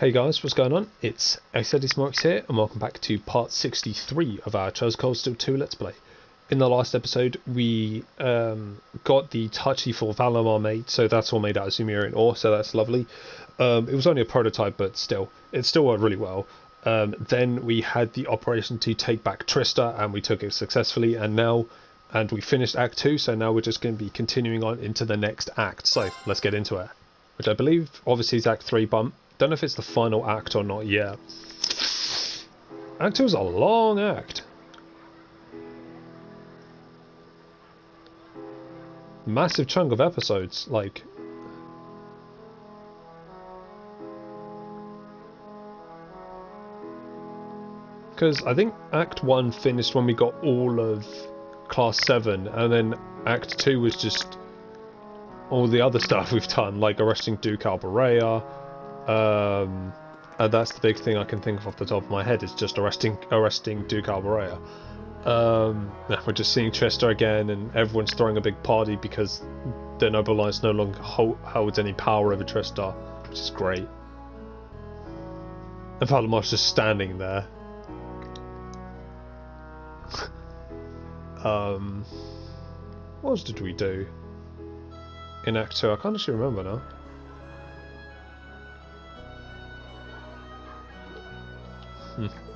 Hey guys, what's going on? It's xdeadlysmoorex here, and welcome back to part 63 of our Trails of Cold Steel 2 Let's Play. In the last episode, we got the Touchy for Valamar made, so that's all made out of Sumerian ore, so that's lovely. It was only a prototype, but still, it still worked really well. Then we had the operation to take back Trista, and we took it successfully, and we finished Act 2, so now we're just going to be continuing on into the next act. So, let's get into it. Which I believe, obviously, is Act 3, but don't know if it's the final act or not yet. Act 2 is a long act. Massive chunk of episodes, like... Because I think Act 1 finished when we got all of Class 7, and then Act 2 was just all the other stuff we've done, like arresting Duke Alberea. And that's the big thing I can think of off the top of my head, is just arresting Duke Alberea. We're just seeing Trista again, and everyone's throwing a big party because the Noble Alliance no longer holds any power over Trista, which is great. And Valamar's just standing there. What else did we do in Act 2? I can't actually remember now.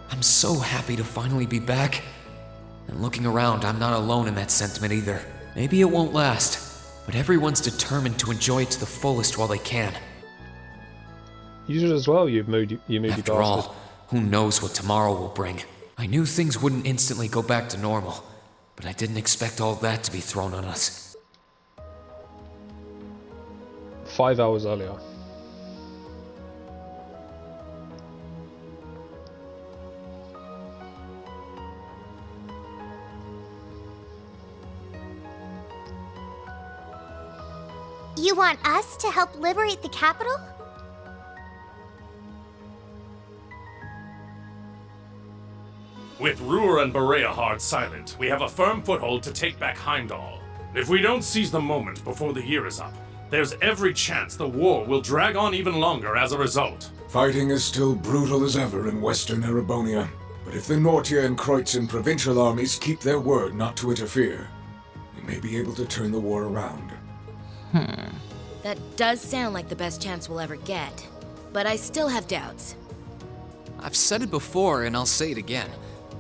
I'm so happy to finally be back. And looking around, I'm not alone in that sentiment either. Maybe it won't last, but everyone's determined to enjoy it to the fullest while they can. You should as well, you moody After bastard. all, who knows what tomorrow will bring. I knew things wouldn't instantly go back to normal, but I didn't expect all that to be thrown on us. 5 hours earlier. You want us to help liberate the capital? With Ruhr and Berea hard silent, we have a firm foothold to take back Heimdall. If we don't seize the moment before the year is up, there's every chance the war will drag on even longer as a result. Fighting is still brutal as ever in western Erebonia, but if the Nortia and Kreuzin provincial armies keep their word not to interfere, we may be able to turn the war around. That does sound like the best chance we'll ever get, but I still have doubts. I've said it before, and I'll say it again.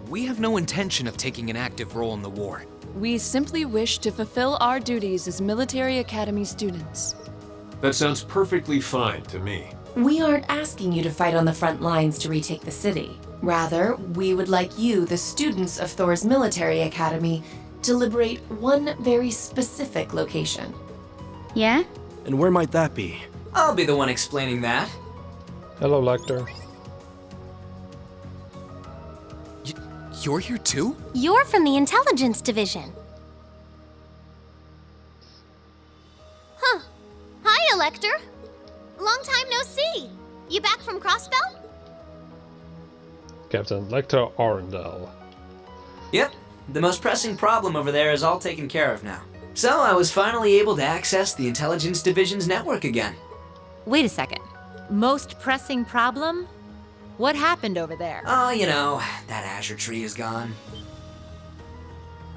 We have no intention of taking an active role in the war. We simply wish to fulfill our duties as military academy students. That sounds perfectly fine to me. We aren't asking you to fight on the front lines to retake the city. Rather, we would like you, the students of Thors Military Academy, to liberate one very specific location. Yeah? And where might that be? I'll be the one explaining that. Hello, Lecter. You're here too? You're from the intelligence division. Huh. Hi, Elector. Long time no see. You back from Crossbell? Captain Lecter Arundel. Yep, the most pressing problem over there is all taken care of now. So I was finally able to access the intelligence division's network again. Wait a second. Most pressing problem? What happened over there? Oh, you know, that Azure tree is gone.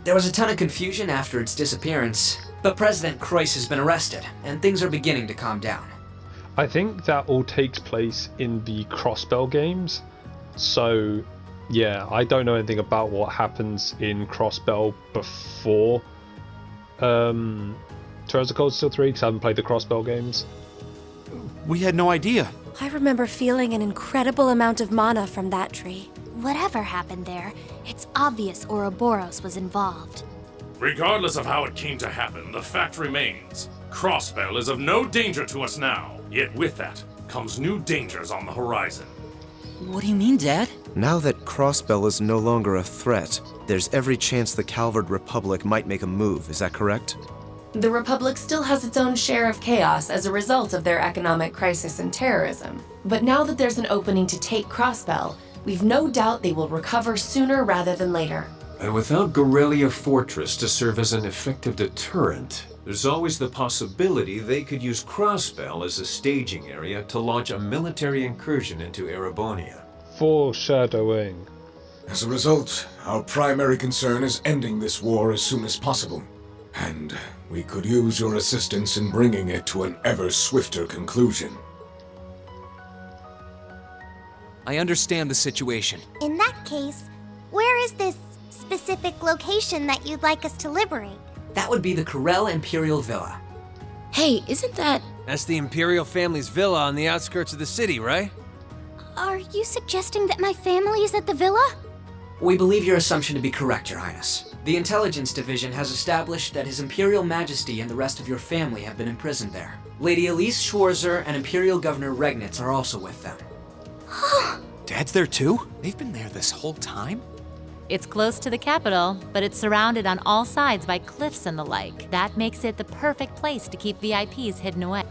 There was a ton of confusion after its disappearance, but President Kreuz has been arrested, and things are beginning to calm down. I think that all takes place in the Crossbell games, so yeah, I don't know anything about what happens in Crossbell before Trails of Cold Steel 3, because I haven't played the Crossbell games. We had no idea. I remember feeling an incredible amount of mana from that tree. Whatever happened there, it's obvious Ouroboros was involved. Regardless of how it came to happen, the fact remains. Crossbell is of no danger to us now, yet with that comes new dangers on the horizon. What do you mean, Dad? Now that Crossbell is no longer a threat, there's every chance the Calvard Republic might make a move, is that correct? The Republic still has its own share of chaos as a result of their economic crisis and terrorism. But now that there's an opening to take Crossbell, we've no doubt they will recover sooner rather than later. And without Gorelia Fortress to serve as an effective deterrent, There's always the possibility they could use Crossbell as a staging area to launch a military incursion into Erebonia. Foreshadowing. As a result, our primary concern is ending this war as soon as possible. And we could use your assistance in bringing it to an ever swifter conclusion. I understand the situation. In that case, where is this specific location that you'd like us to liberate? That would be the Corel Imperial Villa. Hey, isn't that... That's the Imperial family's villa on the outskirts of the city, right? Are you suggesting that my family is at the villa? We believe your assumption to be correct, Your Highness. The Intelligence Division has established that His Imperial Majesty and the rest of your family have been imprisoned there. Lady Elise Schwarzer and Imperial Governor Regnitz are also with them. Dad's there too? They've been there this whole time? It's close to the capital, but it's surrounded on all sides by cliffs and the like. That makes it the perfect place to keep VIPs hidden away.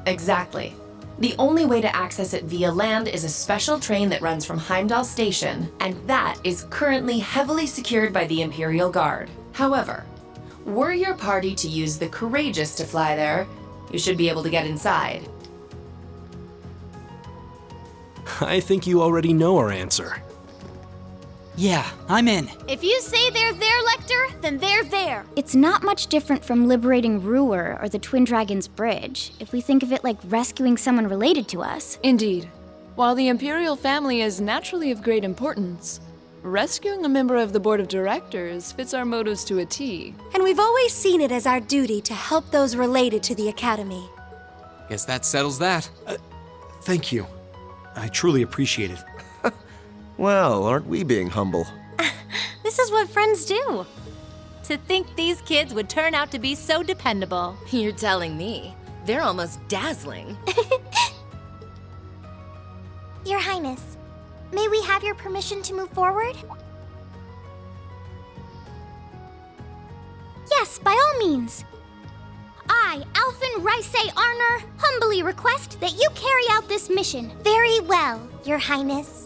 Exactly. The only way to access it via land is a special train that runs from Heimdall Station, and that is currently heavily secured by the Imperial Guard. However, were your party to use the Courageous to fly there, you should be able to get inside. I think you already know our answer. Yeah, I'm in. If you say they're there, Lecter, then they're there. It's not much different from liberating Ruhr or the Twin Dragons Bridge, if we think of it like rescuing someone related to us. Indeed. While the Imperial family is naturally of great importance, rescuing a member of the Board of Directors fits our motives to a T. And we've always seen it as our duty to help those related to the Academy. Guess that settles that. Thank you. I truly appreciate it. Well, aren't we being humble? This is what friends do. To think these kids would turn out to be so dependable. You're telling me. They're almost dazzling. Your Highness, may we have your permission to move forward? Yes, by all means. I, Alphen Rice Arner, humbly request that you carry out this mission. Very well, Your Highness.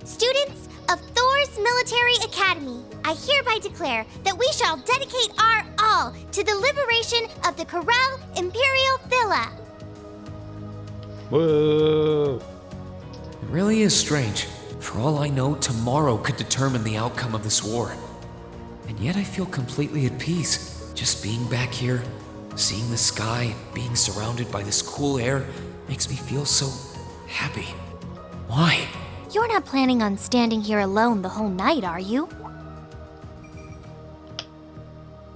Students of Thors Military Academy, I hereby declare that we shall dedicate our all to the liberation of the Corel Imperial Villa. Whoa. It really is strange. For all I know, tomorrow could determine the outcome of this war. And yet I feel completely at peace. Just being back here, seeing the sky, being surrounded by this cool air, makes me feel so happy. Why? You're not planning on standing here alone the whole night, are you?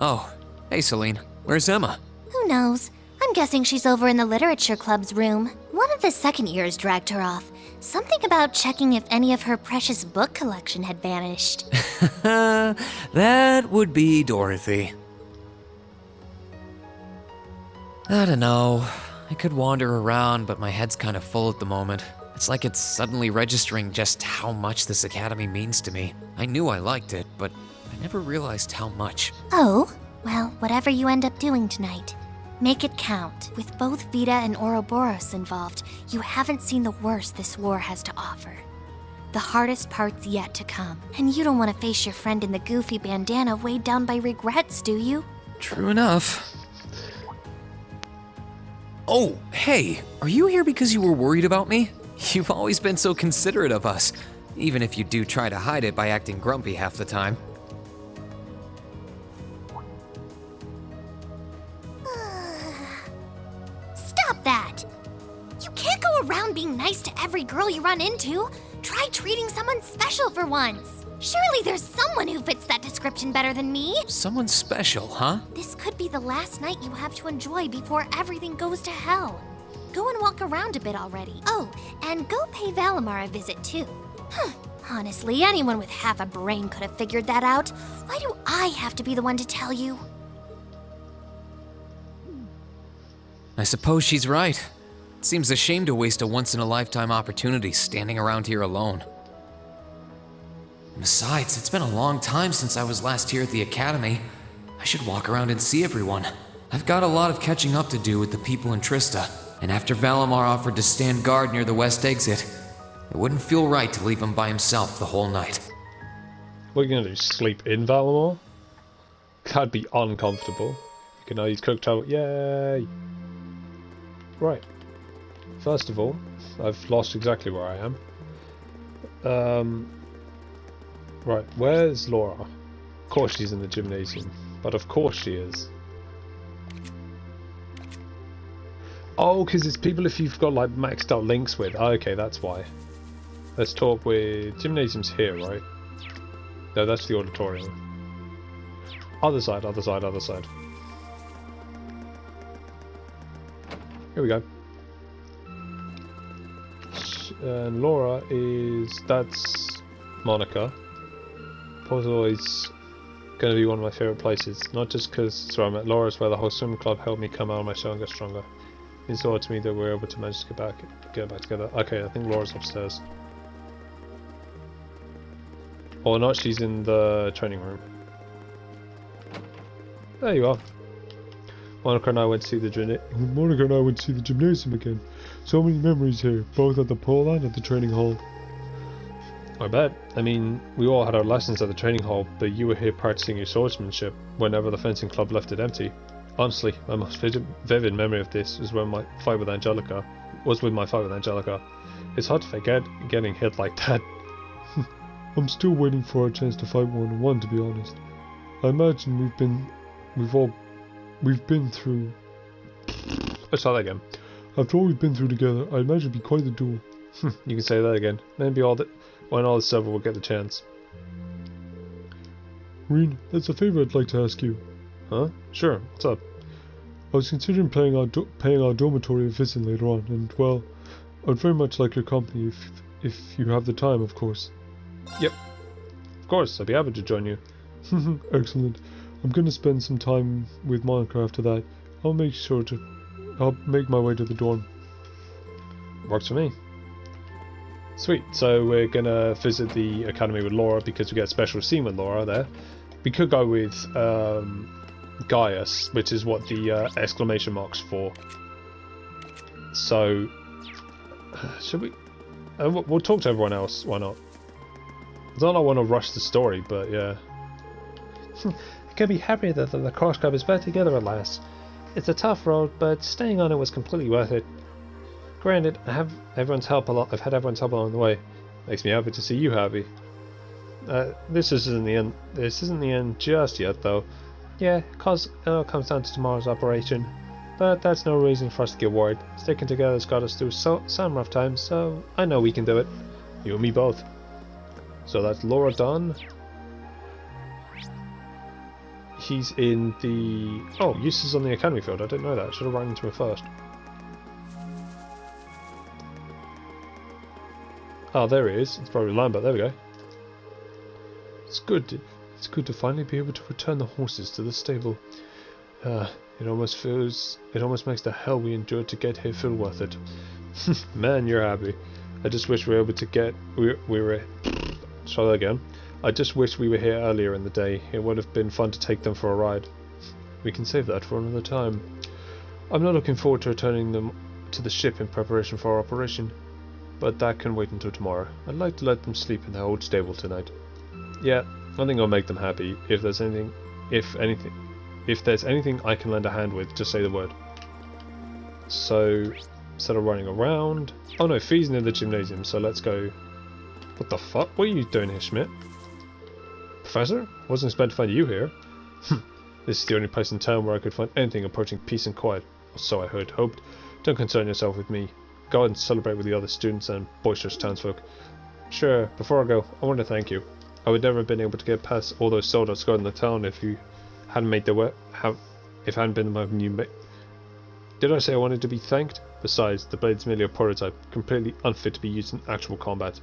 Oh, hey Celine, where's Emma? Who knows? I'm guessing she's over in the Literature Club's room. One of the second years dragged her off. Something about checking if any of her precious book collection had vanished. That would be Dorothy. I don't know. I could wander around, but my head's kind of full at the moment. It's like it's suddenly registering just how much this academy means to me. I knew I liked it, but I never realized how much. Oh, well, whatever you end up doing tonight, make it count. With both Vita and Ouroboros involved, you haven't seen the worst this war has to offer. The hardest part's yet to come, and you don't want to face your friend in the goofy bandana weighed down by regrets, do you? True enough. Oh, hey, are you here because you were worried about me? You've always been so considerate of us, even if you do try to hide it by acting grumpy half the time. Stop that! You can't go around being nice to every girl you run into. Try treating someone special for once. Surely there's someone who fits that description better than me. Someone special, huh? This could be the last night you have to enjoy before everything goes to hell. Go and walk around a bit already. Oh, and go pay Valimar a visit too. Honestly, anyone with half a brain could have figured that out. Why do I have to be the one to tell you? I suppose she's right. It seems a shame to waste a once-in-a-lifetime opportunity standing around here alone. Besides, it's been a long time since I was last here at the Academy. I should walk around and see everyone. I've got a lot of catching up to do with the people in Trista, and after Valimar offered to stand guard near the west exit, it wouldn't feel right to leave him by himself the whole night. What are you gonna do, sleep in Valimar? That'd be uncomfortable. You can now use quick travel. Yay! Right. First of all, I've lost exactly where I am. Right, where's Laura? Of course she's in the gymnasium. But of course she is. Oh, because it's people if you've got like maxed out links with. Oh, okay, that's why. Let's talk with... Gymnasium's here, right? No, that's the auditorium. Other side, other side, other side. Here we go. And Laura is... That's Monica. Portal is going to be one of my favourite places. Not just because it's where I met Laura, it's where the whole swim club helped me come out of my shell and get stronger. It's odd to me that we're able to manage to get back together. Okay, I think Laura's upstairs. Or not, she's in the training room. There you are. Monica and I went to see the gymnasium again. So many memories here, both at the pool and at the training hall. I bet. I mean, we all had our lessons at the training hall, but you were here practicing your swordsmanship whenever the fencing club left it empty. Honestly, my most vivid memory of this was when my fight with Angelica. It's hard to forget getting hit like that. I'm still waiting for a chance to fight one-on-one, to be honest. I imagine we've been through... Let's try that again. After all we've been through together, I imagine it'd be quite the duel. You can say that again. Maybe when all is over we'll get the chance. Reen, there's a favour I'd like to ask you. Huh? Sure, what's up? I was considering paying our dormitory a visit later on, and well, I'd very much like your company if you have the time, of course. Yep. Of course, I'd be happy to join you. Excellent. I'm going to spend some time with Monica after that. I'll make my way to the dorm. Works for me. Sweet, so we're going to visit the academy with Laura because we get a special scene with Laura there. We could go with Gaius, which is what the exclamation mark's for. So, should we... we'll talk to everyone else, why not? I don't want to rush the story, but yeah. I can be happy that the lacrosse club is back together at last. It's a tough road, but staying on it was completely worth it. Granted, I've had everyone's help along the way. Makes me happy to see you happy. This isn't the end. This isn't the end just yet, though. Yeah, cause it all comes down to tomorrow's operation. But that's no reason for us to get worried. Sticking together has got us through some rough times, so I know we can do it. You and me both. So that's Laura done. He's in the... Oh, Eustace is on the academy field. I didn't know that. Should have run into him first. Oh, there he is. It's probably Lambert. There we go. It's good to finally be able to return the horses to the stable. It almost makes the hell we endured to get here feel worth it. Man, you're happy. I just wish we were able to get... Try that again. I just wish we were here earlier in the day. It would have been fun to take them for a ride. We can save that for another time. I'm not looking forward to returning them to the ship in preparation for our operation, but that can wait until tomorrow. I'd like to let them sleep in their old stable tonight. Yeah, I think I'll make them happy. If there's anything I can lend a hand with, just say the word. So, instead of running around... Oh no, Fee's near the gymnasium, so let's go... What the fuck? What are you doing here, Schmidt? Professor? Wasn't expecting to find you here. This is the only place in town where I could find anything approaching peace and quiet. Or so I heard, hoped. Don't concern yourself with me. Go out and celebrate with the other students and boisterous townsfolk. Sure, before I go, I want to thank you. I would never have been able to get past all those soldiers guarding the town if you hadn't made their way. If hadn't been my new mate. Did I say I wanted to be thanked? Besides, the blade's merely a prototype, completely unfit to be used in actual combat.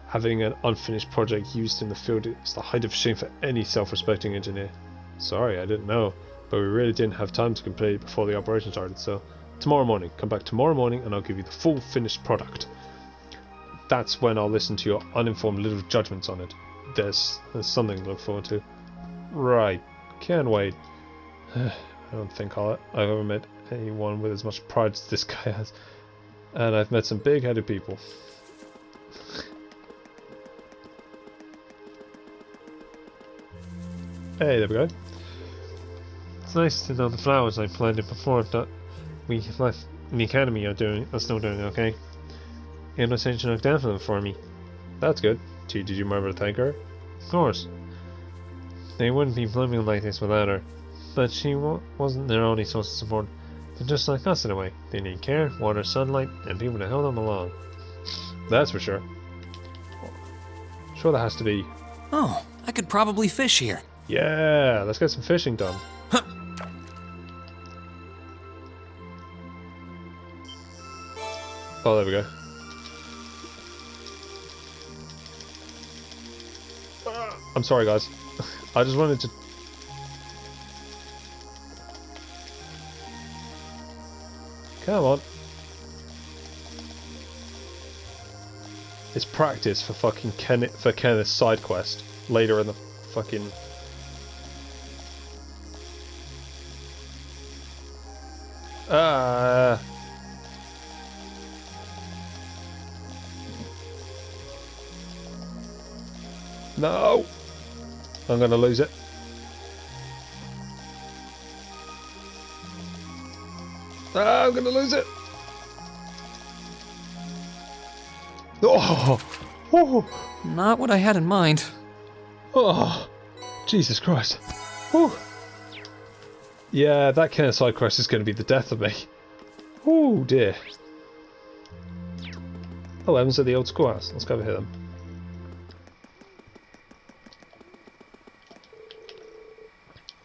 Having an unfinished project used in the field is the height of shame for any self-respecting engineer. Sorry, I didn't know, but we really didn't have time to complete it before the operation started, so tomorrow morning, come back tomorrow morning and I'll give you the full finished product. That's when I'll listen to your uninformed little judgments on it. There's something to look forward to. Right, can't wait. I don't think I've ever met anyone with as much pride as this guy has. And I've met some big-headed people. Hey, there we go. nice to know the flowers I planted before that we left the academy are still doing okay. And I said she looked after them for me. That's good. Did you remember to thank her? Of course. They wouldn't be blooming like this without her. But she wasn't their only source of support. They're just like us in a way. They need care, water, sunlight, and people to help them along. That's for sure. Sure there has to be... Oh, I could probably fish here. Yeah, let's get some fishing done. Huh. Oh, there we go. I'm sorry, guys. I just wanted to... Come on. It's practice for fucking Kenneth's side quest later in the fucking... No! I'm gonna lose it. I'm gonna lose it! Oh! Oh! Not what I had in mind. Oh! Jesus Christ. Whew. Yeah, that kind of side quest is going to be the death of me. Oh dear. Oh, Evans at the old schoolhouse. Let's go over here then.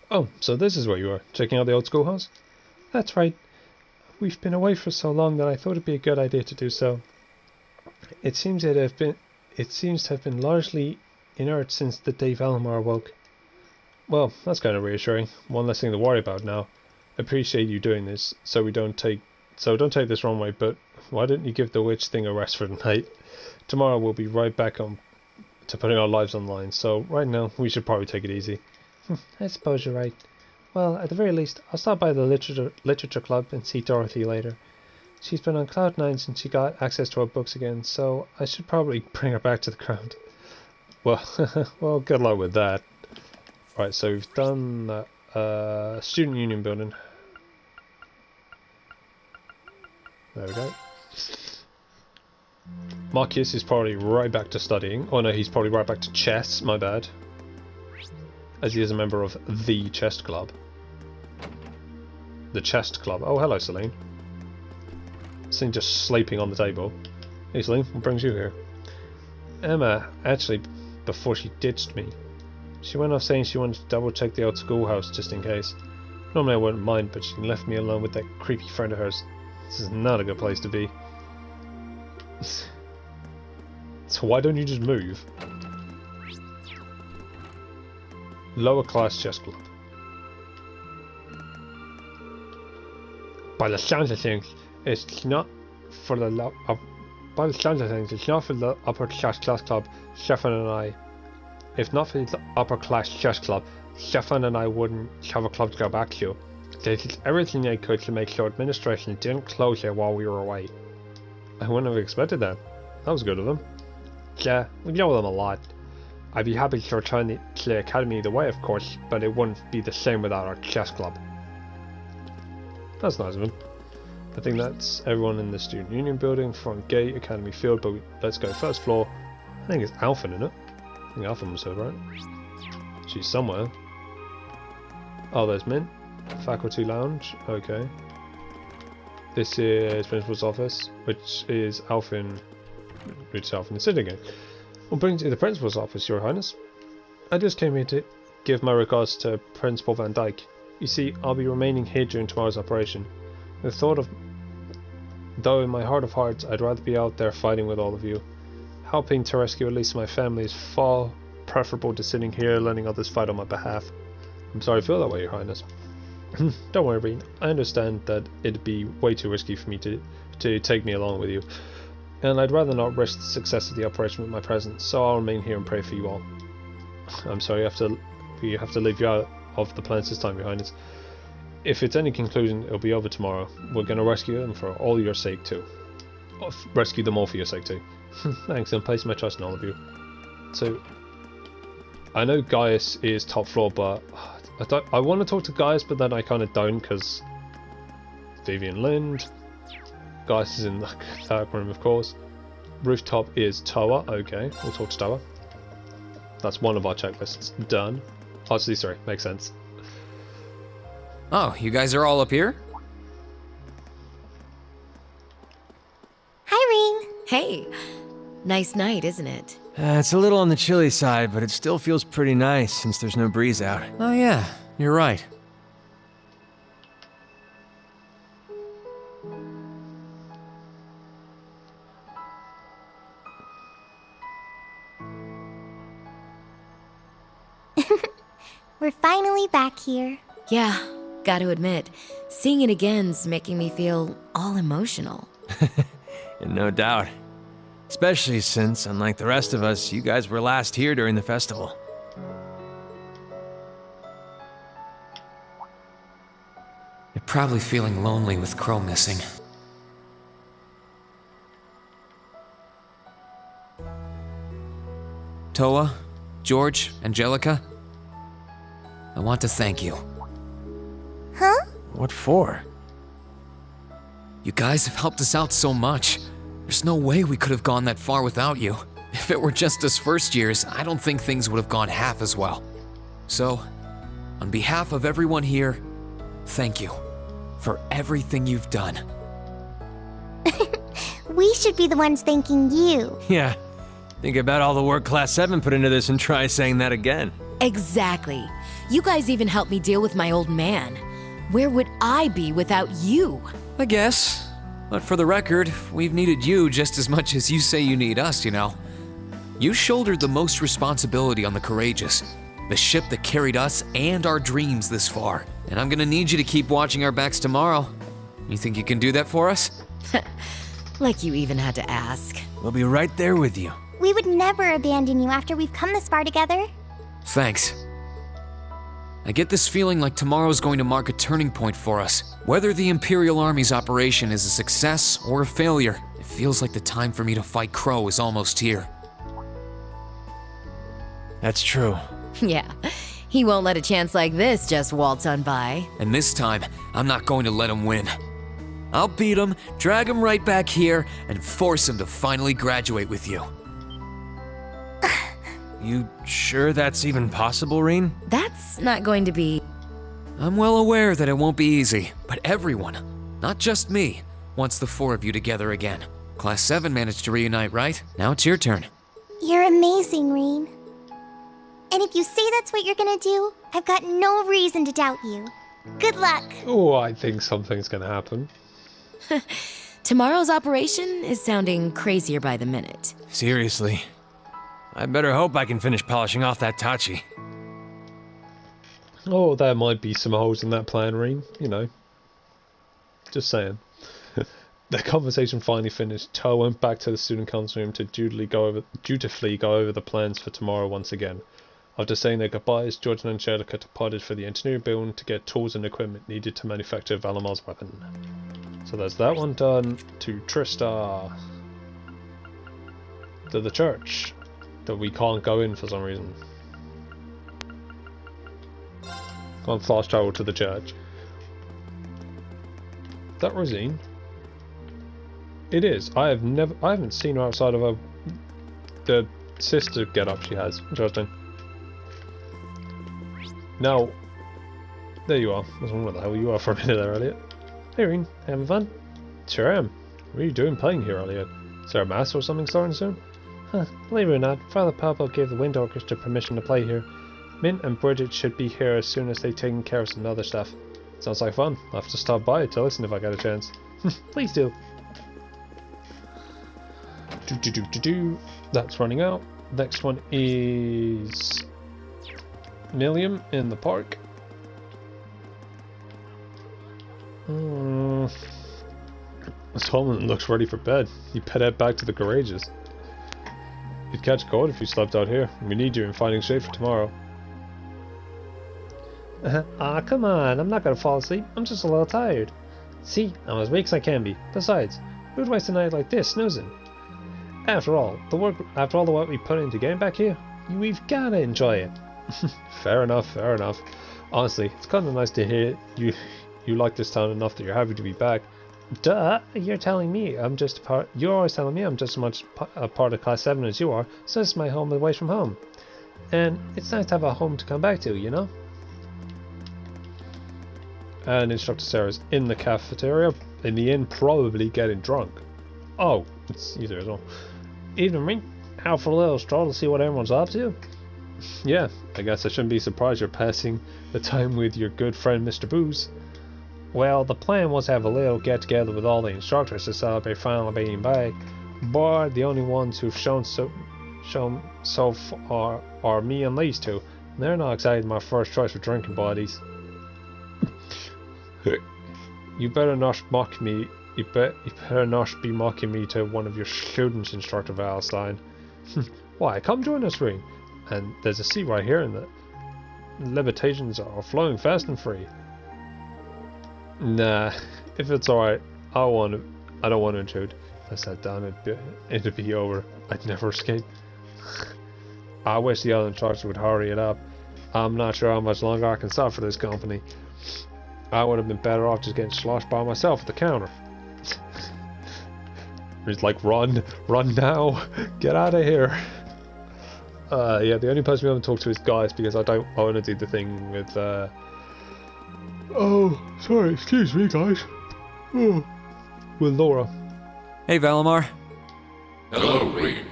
Oh, so this is where you are, checking out the old schoolhouse? That's right. We've been away for so long that I thought it'd be a good idea to do so. It seems to have been largely inert since the day Valimar awoke. Well, that's kind of reassuring. One less thing to worry about now. I appreciate you doing this, so don't take this wrong way, but why didn't you give the witch thing a rest for the night? Tomorrow we'll be right back on to putting our lives online, so right now we should probably take it easy. I suppose you're right. Well, at the very least, I'll stop by the literature club and see Dorothy later. She's been on cloud 9 since she got access to our books again, so I should probably bring her back to the ground. Well, well, good luck with that. Right, so we've done that. Student union building. There we go. Marcus is probably right back to studying. Oh no, he's probably right back to chess, my bad. As he is a member of the chess club. The chest club. Oh, hello, Celine. Celine just sleeping on the table. Hey, Celine, what brings you here? Emma, actually, before she ditched me, she went off saying she wanted to double check the old schoolhouse just in case. Normally I wouldn't mind, but she left me alone with that creepy friend of hers. This is not a good place to be. So why don't you just move? Lower class chess club. By the sounds of things, it's not for the upper class club. Stefan and I. If not for the upper class chess club, Stefan and I wouldn't have a club to go back to. They did everything they could to make sure administration didn't close it while we were away. I wouldn't have expected that. That was good of them. Yeah, we know them a lot. I'd be happy to return to the academy either way, of course, but it wouldn't be the same without our chess club. That's nice of him. I think that's everyone in the student union building, front gate, academy field, but let's go first floor. I think it's Alpha in it. I think Alpha was over, right? She's somewhere. Oh, there's Mint. Faculty lounge. Okay. This is principal's office, which is Alpha is sitting in. What brings you to the principal's office, Your Highness? I just came here to give my regards to Principal Van Dyke. You see, I'll be remaining here during tomorrow's operation. The thought of... Though in my heart of hearts, I'd rather be out there fighting with all of you. Helping to rescue at least my family is far preferable to sitting here letting others fight on my behalf. I'm sorry I feel that way, Your Highness. Don't worry, Breen. I understand that it'd be way too risky for me to take me along with you. And I'd rather not risk the success of the operation with my presence, so I'll remain here and pray for you all. I'm sorry we have to leave you out of the plans this time, Your Highness. If it's any conclusion, it'll be over tomorrow. We're going to rescue them for all your sake too. Rescue them all for your sake too. Thanks, and place my trust in all of you. So, I know Gaius is top floor, but I want to talk to Gaius, but then I kind of don't, because Vivian Lind. Gaius is in the third room, of course. Rooftop is Toa. Okay, we'll talk to Toa. That's one of our checklists. Done. Actually, sorry, makes sense. Oh, you guys are all up here? Hi, Rean. Hey. Nice night, isn't it? It's a little on the chilly side, but it still feels pretty nice since there's no breeze out. Oh yeah, you're right. We're finally back here. Yeah, gotta admit, seeing it again's making me feel all emotional. No doubt. Especially since, unlike the rest of us, you guys were last here during the festival. You're probably feeling lonely with Crow missing. Toa, George, Angelica, I want to thank you. Huh? What for? You guys have helped us out so much. There's no way we could have gone that far without you. If it were just us first years, I don't think things would have gone half as well. So, on behalf of everyone here, thank you for everything you've done. We should be the ones thanking you. Yeah. Think about all the work Class 7 put into this and try saying that again. Exactly. You guys even helped me deal with my old man. Where would I be without you? I guess. But for the record, we've needed you just as much as you say you need us, you know. You shouldered the most responsibility on the Courageous, the ship that carried us and our dreams this far. And I'm gonna need you to keep watching our backs tomorrow. You think you can do that for us? Like you even had to ask. We'll be right there with you. We would never abandon you after we've come this far together. Thanks. I get this feeling like tomorrow's going to mark a turning point for us. Whether the Imperial Army's operation is a success or a failure, it feels like the time for me to fight Crow is almost here. That's true. Yeah, he won't let a chance like this just waltz on by. And this time, I'm not going to let him win. I'll beat him, drag him right back here, and force him to finally graduate with you. You sure that's even possible, Rean? That's not going to be... I'm well aware that it won't be easy, but everyone, not just me, wants the four of you together again. Class 7 managed to reunite, right? Now it's your turn. You're amazing, Rean. And if you say that's what you're gonna do, I've got no reason to doubt you. Good luck. Oh, I think something's gonna happen. Tomorrow's operation is sounding crazier by the minute. Seriously. I better hope I can finish polishing off that Tachi. Oh, there might be some holes in that plan, Rean. You know. Just saying. The conversation finally finished. Toa went back to the student council room to dutifully go over the plans for tomorrow once again. After saying their goodbyes, George and Angelica departed for the engineering building to get tools and equipment needed to manufacture Valamar's weapon. So there's that one done. To Trista. To the church. That we can't go in for some reason. Can't fast travel to the church. Is that Rosine? It is. I haven't seen her outside of the sister get up she has. Interesting. Now, there you are. I was wondering where the hell you are for a minute there, Elliot. Hey, Rean, having fun? Sure am. What are you doing playing here, Elliot? Is there a mass or something starting soon? Huh, believe it or not, Father Pablo gave the Wind Orchestra permission to play here. Mint and Bridget should be here as soon as they've taken care of some other stuff. Sounds like fun. I'll have to stop by to listen if I get a chance. Please do. That's running out. Next one is Milliam in the park. Solomon looks ready for bed. You head back to the Courageous. You'd catch cold if you slept out here. We need you in fighting shape for tomorrow. Come on, I'm not gonna fall asleep. I'm just a little tired. See, I'm as weak as I can be. Besides, who'd waste a night like this snoozing? After all the work we put into getting back here, we've gotta enjoy it. Fair enough, fair enough. Honestly, it's kind of nice to hear you like this town enough that you're happy to be back. Duh, you're telling me I'm just a part. You're always telling me I'm just as much a part of Class 7 as you are, so this is my home away from home. And it's nice to have a home to come back to, you know? And Instructor Sarah's in the cafeteria, in the inn, probably getting drunk. Oh, it's either as well. Evening, Ring. Out for a little stroll to see what everyone's up to? Yeah, I guess I shouldn't be surprised you're passing the time with your good friend Mr. Booze. Well, the plan was to have a little get-together with all the instructors to celebrate finally being back, but the only ones who've shown so far are me and these two. They're not exactly my first choice for drinking buddies. You better not mock me. You better not be mocking me to one of your students, Instructor Valstein. Why, come join us, Ring. And there's a seat right here, and the levitations are flowing fast and free. Nah, if it's alright, I don't want to intrude. If I sat down, it'd be over. I'd never escape. I wish the other instructors would hurry it up. I'm not sure how much longer I can suffer this company. I would have been better off just getting sloshed by myself at the counter. He's like, run now, get out of here. Yeah, the only person we haven't talked to is Guys, because I want to do the thing with, oh, sorry, excuse me, guys. Oh, with Laura. Hey, Valimar. Hello, Reed.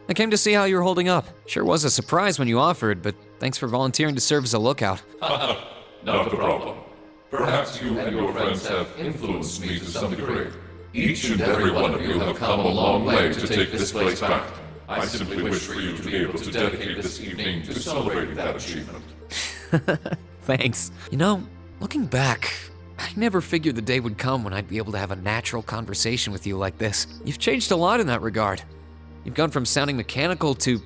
I came to see how you were holding up. Sure was a surprise when you offered, but thanks for volunteering to serve as a lookout. Not a problem. Perhaps you and your friends have influenced me to some degree. Each and every one of you have come a long way to take this place back. I simply wish for you to be able to dedicate this evening to celebrating that achievement. Thanks. You know, looking back, I never figured the day would come when I'd be able to have a natural conversation with you like this. You've changed a lot in that regard. You've gone from sounding mechanical to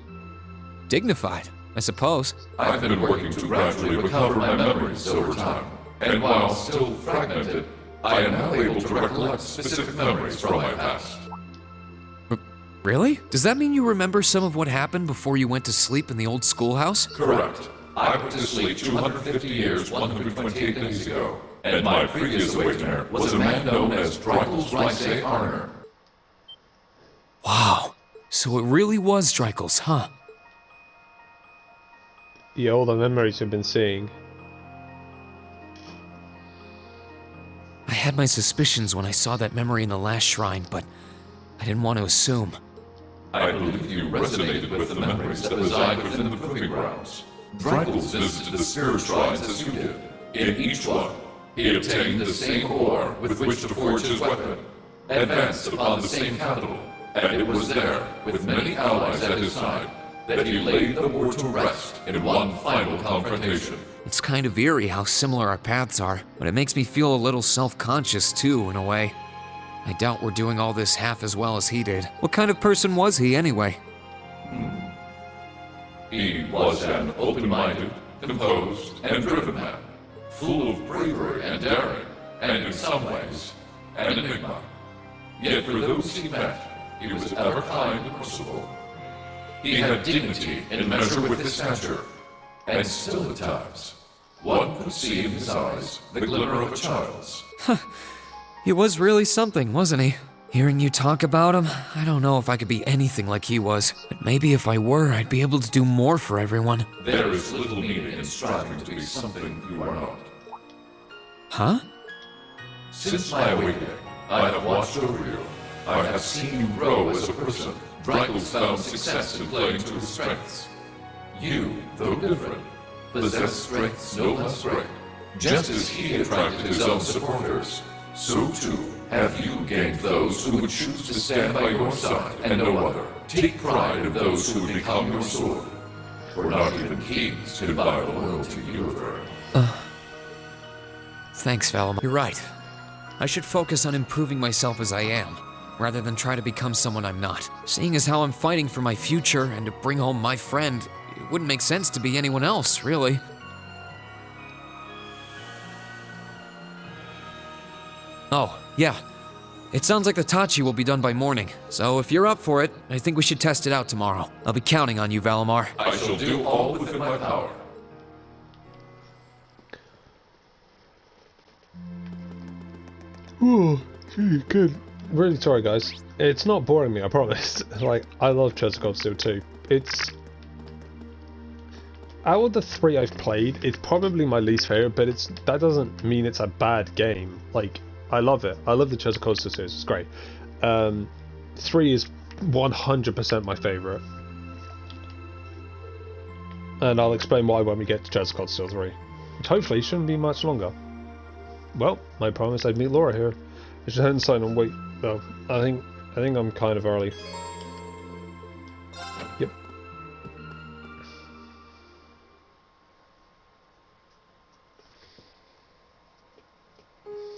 dignified, I suppose. I've been working to gradually recover my memories over time, and while still fragmented, I am now able to recollect specific memories from my past. Really? Does that mean you remember some of what happened before you went to sleep in the old schoolhouse? Correct. I went to sleep 250 years, 128 days ago, and my previous awakener was a man known as Drykel's Rice Arner. Wow. So it really was Drykel's, huh? Yeah, all the memories we've been seeing. I had my suspicions when I saw that memory in the last shrine, but I didn't want to assume. I believe you resonated with the memories that reside within the proving grounds. Drykel's visited the spirit shrines as you did. In each one, he obtained the same ore with which to forge his weapon, advanced upon the same capital, and it was there, with many allies at his side, that he laid the war to rest in one final confrontation. It's kind of eerie how similar our paths are, but it makes me feel a little self-conscious too, in a way. I doubt we're doing all this half as well as he did. What kind of person was he, anyway? He was an open-minded, composed, and driven man, full of bravery and daring, and in some ways, an enigma. Yet for those he met, he was ever kind and merciful. He had dignity in measure with his stature, and still at times, one could see in his eyes the glimmer of a child's. He was really something, wasn't he? Hearing you talk about him, I don't know if I could be anything like he was, but maybe if I were, I'd be able to do more for everyone. There is little meaning in striving to be something you are not. Huh? Since my awakening, I have watched over you. I have seen you grow as a person. Drykel's found success in playing to his strengths. You, though different, possess strengths no less great. Just as he attracted his own supporters, so too have you gained those who would choose to stand by your side and no other. Take pride in those who would become your sword, for not even kings can buy the loyalty you have earned. Thanks, Valimar. You're right. I should focus on improving myself as I am, rather than try to become someone I'm not. Seeing as how I'm fighting for my future and to bring home my friend, it wouldn't make sense to be anyone else, really. Oh, yeah. It sounds like the Tachi will be done by morning, so if you're up for it, I think we should test it out tomorrow. I'll be counting on you, Valimar. I shall do all within my power. Oh, gee, good. Really sorry, guys. It's not boring me, I promise. Like, I love Chesukov Steel 2. It's... Out of the 3 I've played, it's probably my least favourite, but that doesn't mean it's a bad game. Like, I love it. I love the Chesukov Steel series, it's great. 3 is 100% my favourite. And I'll explain why when we get to Chesukov Steel 3. Which hopefully shouldn't be much longer. Well, I promise I'd meet Laura here. I should head inside and wait. No, I think I'm kind of early. Yep.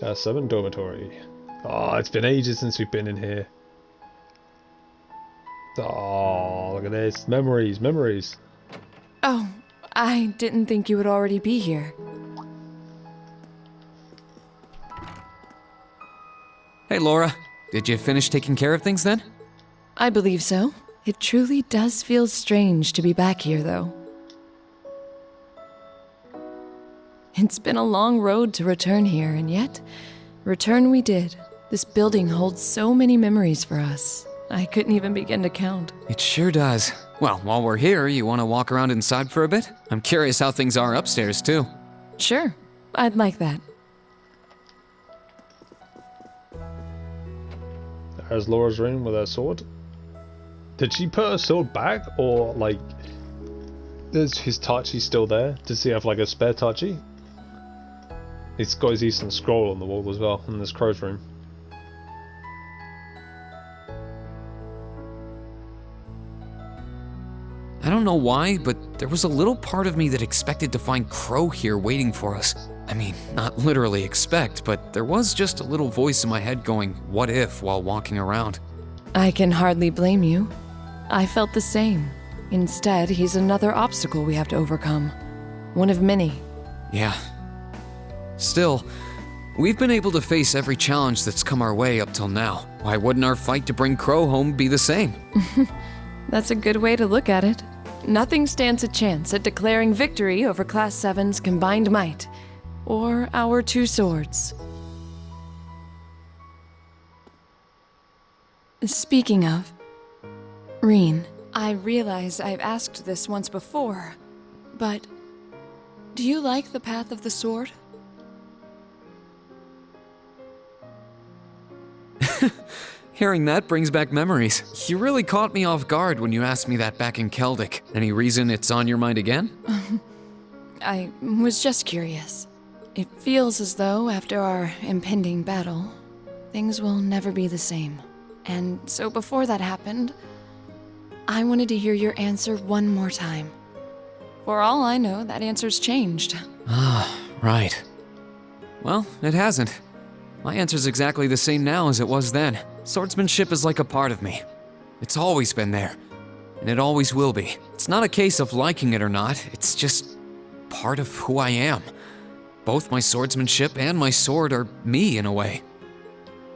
+7 dormitory. Oh, it's been ages since we've been in here. Oh, look at this. Memories, memories. Oh, I didn't think you would already be here. Hey, Laura. Did you finish taking care of things then? I believe so. It truly does feel strange to be back here, though. It's been a long road to return here, and yet, return we did. This building holds so many memories for us. I couldn't even begin to count. It sure does. Well, while we're here, you want to walk around inside for a bit? I'm curious how things are upstairs, too. Sure, I'd like that. There's Laura's room with her sword. Did she put her sword back, or like, is his Tachi still there? Does he have like a spare Tachi? He's got his Eastern Scroll on the wall as well, in this crow's room. I don't know why, but there was a little part of me that expected to find Crow here waiting for us. I mean, not literally expect, but there was just a little voice in my head going, what if, while walking around. I can hardly blame you. I felt the same. Instead, he's another obstacle we have to overcome. One of many. Yeah. Still, we've been able to face every challenge that's come our way up till now. Why wouldn't our fight to bring Crow home be the same? That's a good way to look at it. Nothing stands a chance at declaring victory over Class 7's combined might. Or our 2 swords. Speaking of, Reen, I realize I've asked this once before, but do you like the path of the sword? Hearing that brings back memories. You really caught me off guard when you asked me that back in Celtic. Any reason it's on your mind again? I was just curious. It feels as though, after our impending battle, things will never be the same. And so before that happened, I wanted to hear your answer one more time. For all I know, that answer's changed. Ah, right. Well, it hasn't. My answer's exactly the same now as it was then. Swordsmanship is like a part of me. It's always been there, and it always will be. It's not a case of liking it or not, it's just part of who I am. Both my swordsmanship and my sword are me in a way.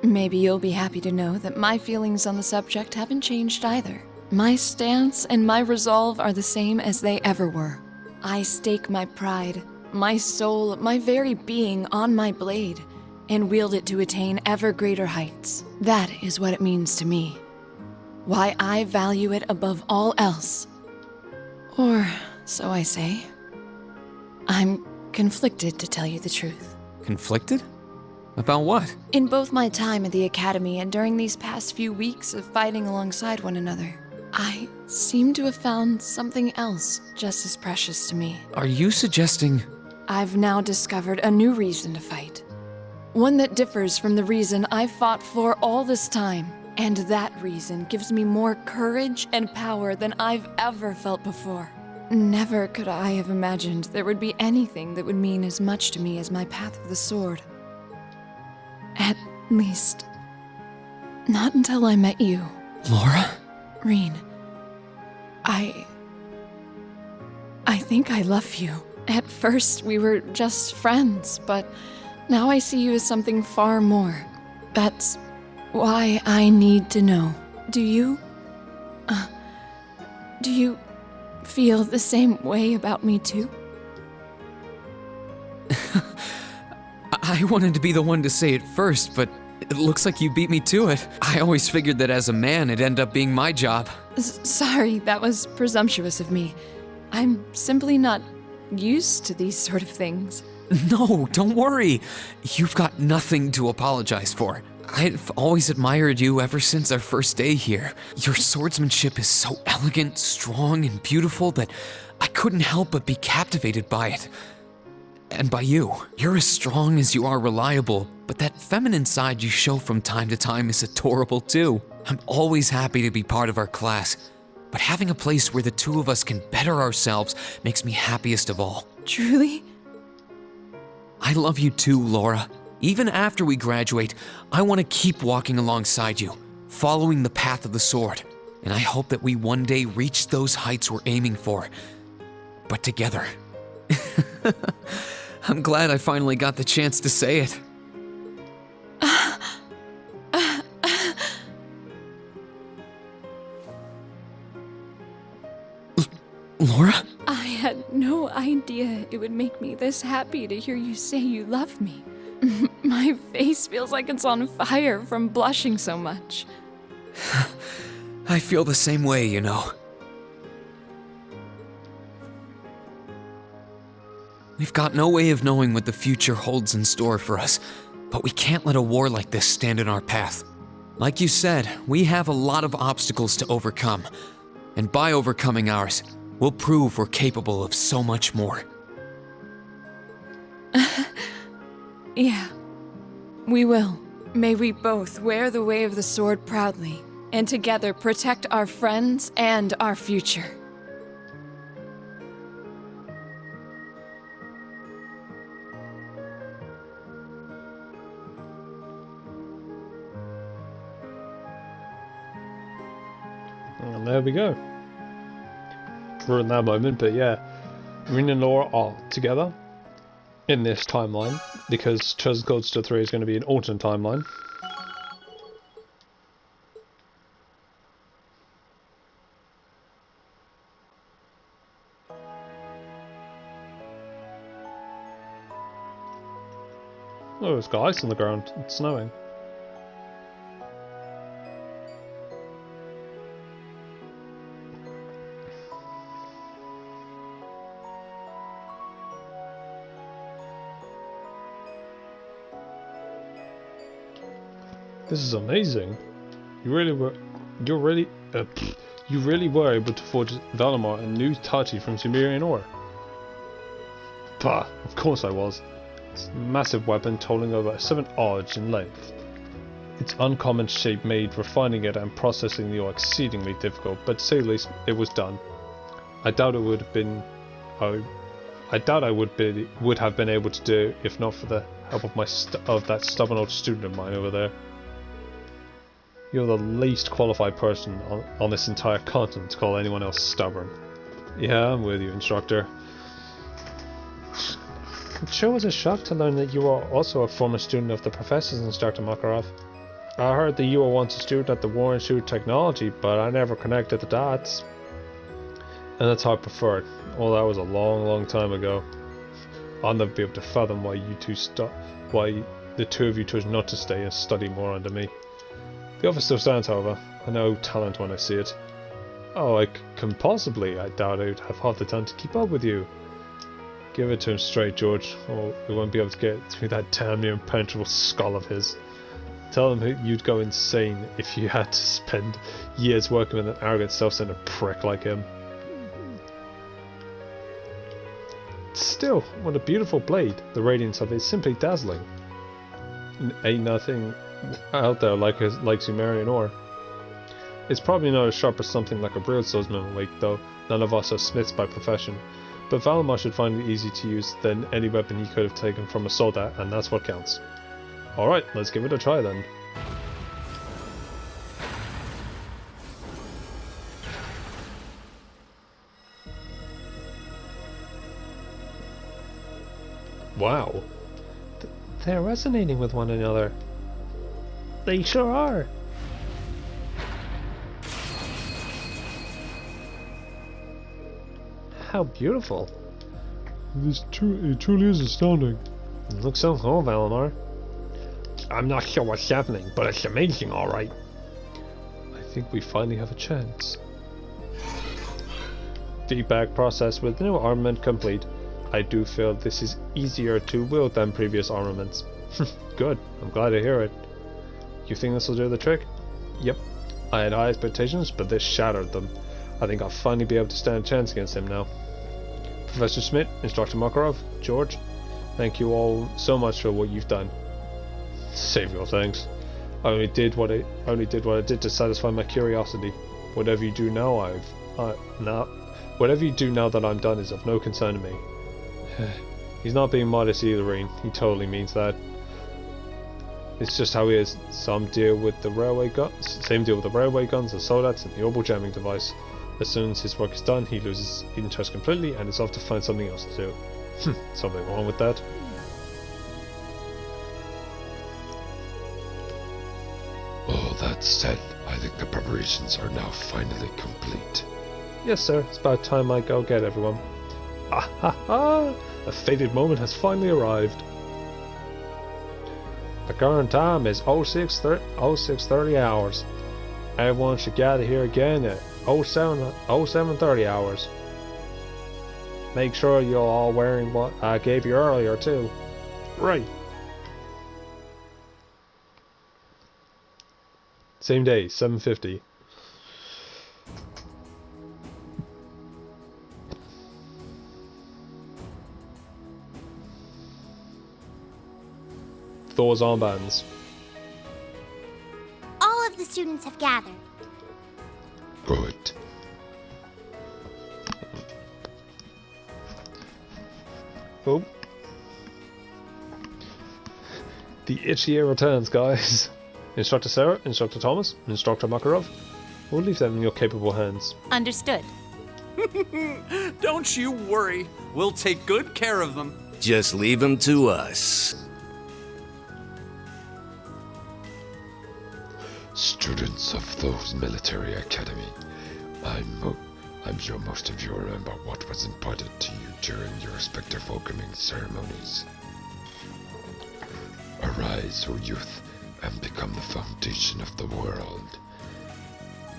Maybe you'll be happy to know that my feelings on the subject haven't changed either. My stance and my resolve are the same as they ever were. I stake my pride, my soul, my very being on my blade, and wield it to attain ever greater heights. That is what it means to me. Why I value it above all else. Or so I say. I'm conflicted, to tell you the truth. Conflicted? About what? In both my time at the Academy and during these past few weeks of fighting alongside one another, I seem to have found something else just as precious to me. Are you suggesting... I've now discovered a new reason to fight. One that differs from the reason I've fought for all this time. And that reason gives me more courage and power than I've ever felt before. Never could I have imagined there would be anything that would mean as much to me as my path of the sword. At least, not until I met you. Laura? Reen, I think I love you. At first, we were just friends, but now I see you as something far more. That's why I need to know. Do you feel the same way about me too? I wanted to be the one to say it first, but it looks like you beat me to it. I always figured that as a man, it'd end up being my job. Sorry, that was presumptuous of me. I'm simply not used to these sort of things. No, don't worry. You've got nothing to apologize for. I've always admired you ever since our first day here. Your swordsmanship is so elegant, strong, and beautiful that I couldn't help but be captivated by it. And by you. You're as strong as you are reliable, but that feminine side you show from time to time is adorable too. I'm always happy to be part of our class, but having a place where the two of us can better ourselves makes me happiest of all. Truly? I love you too, Laura. Even after we graduate, I want to keep walking alongside you, following the path of the sword. And I hope that we one day reach those heights we're aiming for, but together. I'm glad I finally got the chance to say it. Laura? I had no idea it would make me this happy to hear you say you love me. My face feels like it's on fire from blushing so much. I feel the same way, you know. We've got no way of knowing what the future holds in store for us, but we can't let a war like this stand in our path. Like you said, we have a lot of obstacles to overcome, and by overcoming ours, we'll prove we're capable of so much more. Yeah, we will. May we both wear the way of the sword proudly, and together protect our friends and our future. And there we go. We're in that moment, but yeah, Rin and Laura are together in this timeline because Chosen Coldstone 3 is going to be an alternate timeline. Oh, it's got ice on the ground. It's snowing. This is amazing. You really were able to forge Valimar a new Tachi from Sumerian ore. Bah, of course I was. It's a massive weapon totaling over 7 ards in length. Its uncommon shape made refining it and processing the ore exceedingly difficult, but to say the least, it was done. I doubt I would have been able to do it if not for the help of that stubborn old student of mine over there. You're the least qualified person on this entire continent to call anyone else stubborn. Yeah, I'm with you, instructor. It sure was a shock to learn that you are also a former student of the professor's, Instructor Makarov. I heard that you were once a student at the War Institute Technology, but I never connected the dots. And that's how I prefer it. Oh, that was a long, long time ago. I'll never be able to fathom why the two of you chose not to stay and study more under me. The offer still stands, however. I know talent when I see it. Oh, I can possibly. I doubt I'd have half the time to keep up with you. Give it to him straight, George, or we won't be able to get through that damn near impenetrable skull of his. Tell him you'd go insane if you had to spend years working with an arrogant, self-centered prick like him. Still, what a beautiful blade. The radiance of it is simply dazzling. Ain't nothing out there like Sumerian ore. It's probably not as sharp as something like a real swordsman will make, though none of us are smiths by profession. But Valimar should find it easy to use than any weapon he could have taken from a soldier, and that's what counts. Alright, let's give it a try then. Wow. They're resonating with one another. They sure are. How beautiful. It truly is astounding. It looks so cool, Valinor. I'm not sure what's happening, but it's amazing, alright. I think we finally have a chance. Feedback process with new armament complete. I do feel this is easier to wield than previous armaments. Good, I'm glad to hear it. You think this will do the trick? Yep. I had high expectations, but this shattered them. I think I'll finally be able to stand a chance against him now. Professor Schmidt, Instructor Makarov, George, thank you all so much for what you've done. Save your thanks. I only did what I did to satisfy my curiosity. Whatever you do now, whatever you do now that I'm done is of no concern to me. He's not being modest either, Rain. He totally means that. It's just how he is. Same deal with the railway guns, the soldats, and the orbital jamming device. As soon as his work is done, he loses interest completely and is off to find something else to do. Something wrong with that? All that said, I think the preparations are now finally complete. Yes, sir. It's about time I go get everyone. Ah ha ha! The fated moment has finally arrived. The current time is 0630 hours. Everyone should gather here again at 0730 hours. Make sure you're all wearing what I gave you earlier too. Right. Same day, 7:50. Thors armbands. All of the students have gathered. Good. Oh. The itchy ear returns, guys. Instructor Sarah, Instructor Thomas, Instructor Makarov. We'll leave them in your capable hands. Understood. Don't you worry. We'll take good care of them. Just leave them to us. Students of Thors Military Academy, I'm sure most of you remember what was imparted to you during your respective welcoming ceremonies. Arise, O youth, and become the foundation of the world.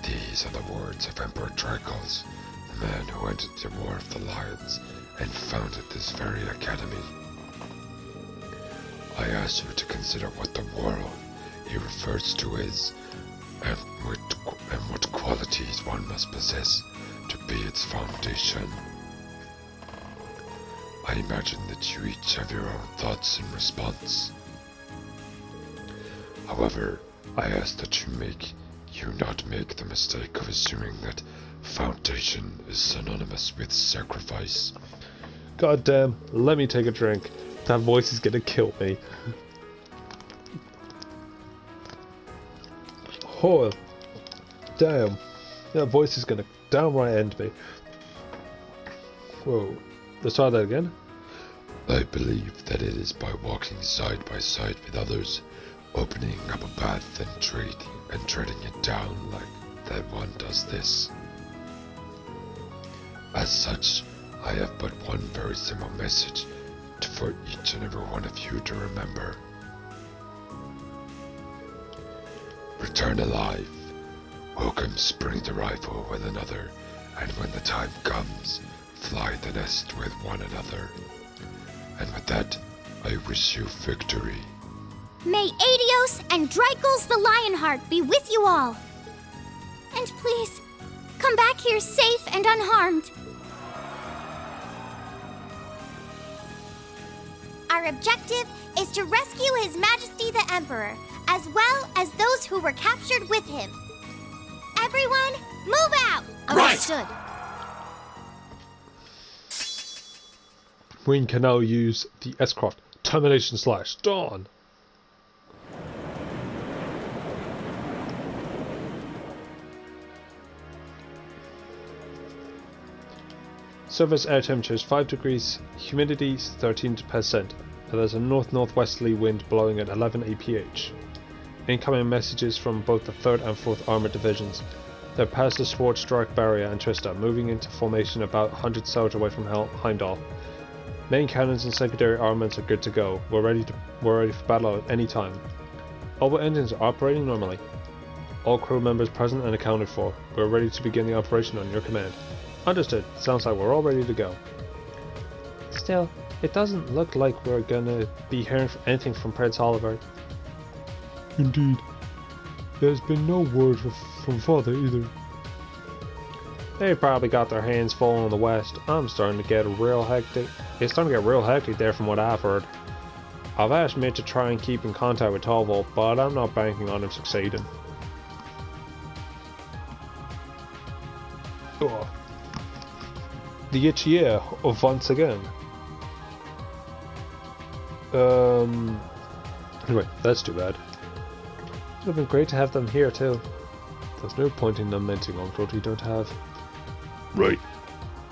These are the words of Emperor Dracos, the man who entered the War of the Lions and founded this very academy. I ask you to consider what the world he refers to is, and what qualities one must possess to be its foundation. I imagine that you each have your own thoughts in response. However, I ask that you not make the mistake of assuming that foundation is synonymous with sacrifice. God damn, let me take a drink. That voice is gonna kill me. Oh, damn. That voice is gonna downright end me. Whoa. Let's try that again. I believe that it is by walking side by side with others, opening up a path and treading it down like that one does this. As such, I have but one very simple message for each and every one of you to remember. Return alive. Welcome spring's arrival with another, and when the time comes, fly the nest with one another. And with that, I wish you victory. May Adios and Dreikel's the Lionheart be with you all. And please, come back here safe and unharmed. Our objective is to rescue His Majesty the Emperor, as well as those who were captured with him. Everyone, move out! Understood. We can now use the S-Craft Termination / Dawn. Surface air temperature is 5 degrees, humidity is 13%, and there's a north-northwesterly wind blowing at 11 APH. Incoming messages from both the 3rd and 4th Armored Divisions. They're past the Sword Strike barrier and Trista, moving into formation about 100 sails away from Heimdall. Main cannons and secondary armaments are good to go. We're ready for battle at any time. All engines are operating normally. All crew members present and accounted for. We're ready to begin the operation on your command. Understood. Sounds like we're all ready to go. Still, it doesn't look like we're gonna be hearing anything from Prince Oliver. Indeed. There's been no word from Father either. They probably got their hands full on the West. It's starting to get real hectic there from what I've heard. I've asked Mitt to try and keep in contact with Torvald, but I'm not banking on him succeeding. Oh. The itchy ear of once again. Anyway, that's too bad. It would have been great to have them here too. There's no point in lamenting on what we don't have. Right.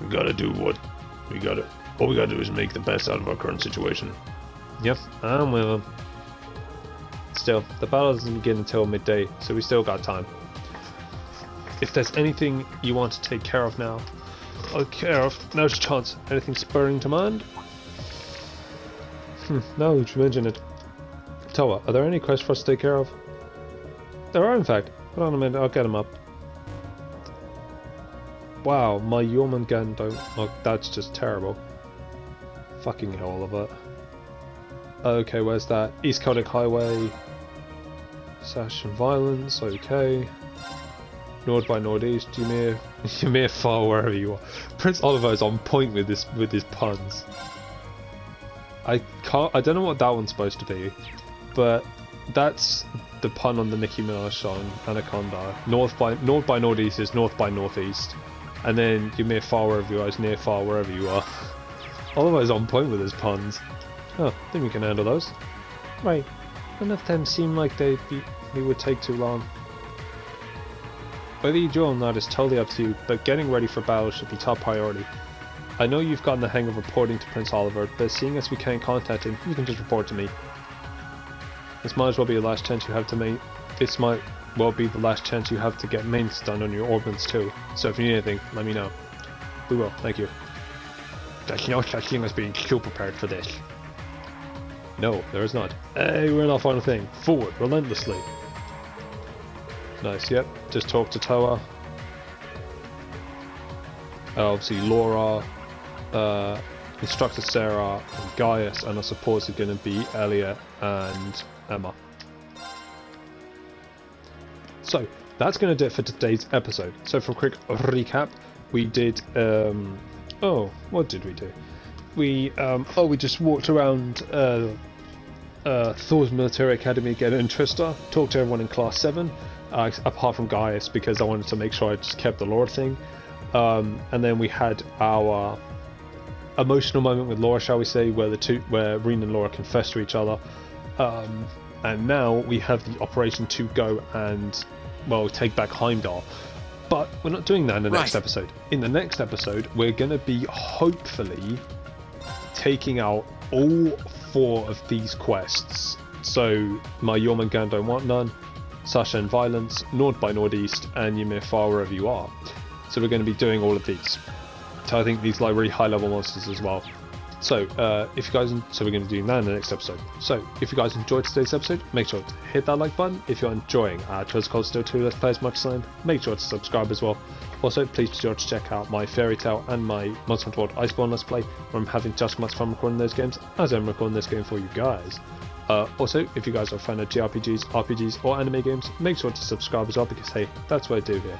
We gotta do what we gotta. All we gotta do is make the best out of our current situation. Yep, I'm with them. Still, the battle doesn't begin until midday, so we still got time. If there's anything you want to take care of now, now's your chance. Anything spurring to mind? Now that you mention it. Toa, are there any quests for us to take care of? There are, in fact. Hold on a minute, I'll get them up. Wow, my Jormungandr. Oh, that's just terrible. Fucking hell, all of it. Okay, where's that? East Celtic Highway. Sash and Violence, okay. North by Northeast, Ymir Far, wherever you are. Prince Oliver is on point with his puns. I don't know what that one's supposed to be, but that's the pun on the Nicki Minaj song Anaconda. North by Northeast is North by Northeast, and then Ymir Far wherever you are is near far wherever you are. Oliver is on point with his puns. Oh, I think we can handle those. Right, none of them seem like they would take too long. Whether you do or not is totally up to you, but getting ready for battle should be top priority. I know you've gotten the hang of reporting to Prince Oliver, but seeing as we can't contact him, you can just report to me. This might as well be the last chance you have to This might well be the last chance you have to get maintenance done on your ordnance too. So if you need anything, let me know. We will, thank you. There's no such thing as being too prepared for this. No, there is not. Hey, we're not on a thing. Forward, relentlessly. Nice, yep. Just talk to Toa. Obviously Laura, Instructor Sarah, and Gaius, and I suppose it's going to be Elliot and Emma. So, that's going to do it for today's episode. So for a quick recap, we did, what did we do? We just walked around Thors Military Academy again in Trista, talked to everyone in Class 7, apart from Gaius, because I wanted to make sure I just kept the lore thing. And then we had our emotional moment with Laura, shall we say, where Reen and Laura confess to each other. And now we have the operation to go and, well, take back Heimdall. But we're not doing that in the next episode. In the next episode, we're going to be hopefully taking out all 4 of these quests. So, my Jormungandr Don't Want None, Sasha and Violence, North by Northeast, and Ymir Far wherever you are. So we're going to be doing all of these. So I think these like really high level monsters as well. So if you guys, we're going to be doing that in the next episode. So if you guys enjoyed today's episode, make sure to hit that like button. If you're enjoying Trails Cold Steel 2 Let's Play as much as I am, make sure to subscribe as well. Also, please be sure to check out my Fairy Tale and my Monster Hunter World Iceborne Let's Play, where I'm having just as much fun recording those games as I'm recording this game for you guys. Also, if you guys are a fan of JRPGs, RPGs, or anime games, make sure to subscribe as well, because hey, that's what I do here.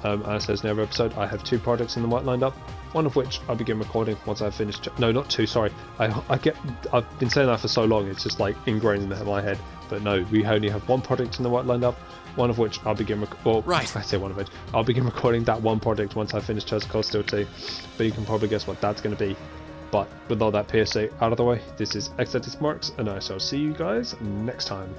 As says in every episode, I have 2 projects in the white lined up, one of which I'll begin recording once I've finished. No, not 2, sorry. I've been saying that for so long, it's just like ingrained in my head. But no, we only have 1 project in the white lined up, one of which I'll begin I say one of it. I'll begin recording that 1 project once I finish Trails of Cold Steel 2. But you can probably guess what that's going to be. But with all that PSA out of the way, this is xdeadlysmoorex, and I shall see you guys next time.